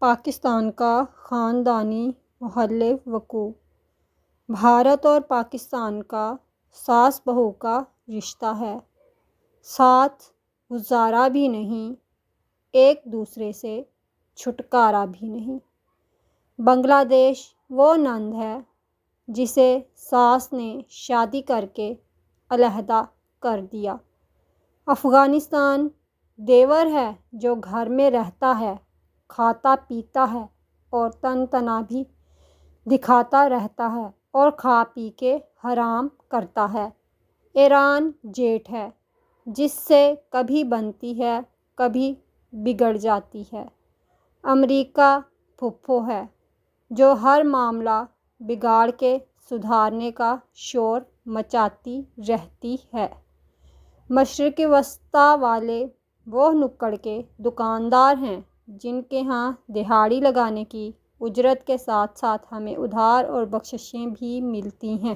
پاکستان کا خاندانی محل وقوع۔ بھارت اور پاکستان کا ساس بہو کا رشتہ ہے، ساتھ گزارا بھی نہیں، ایک دوسرے سے چھٹکارا بھی نہیں۔ بنگلہ دیش وہ نند ہے جسے ساس نے شادی کر کے علیحدہ کر دیا۔ افغانستان دیور ہے جو گھر میں رہتا ہے، کھاتا پیتا ہے اور تن تنا بھی دکھاتا رہتا ہے اور کھا پی کے حرام کرتا ہے۔ ایران جیٹھ ہے جس سے کبھی بنتی ہے کبھی بگڑ جاتی ہے۔ امریکہ پھپھو ہے جو ہر معاملہ بگاڑ کے سدھارنے کا شور مچاتی رہتی ہے۔ مشرق وسطیٰ والے وہ نکڑ کے دکاندار ہیں جن کے ہاں دہاڑی لگانے کی اجرت کے ساتھ ساتھ ہمیں ادھار اور بخششیں بھی ملتی ہیں۔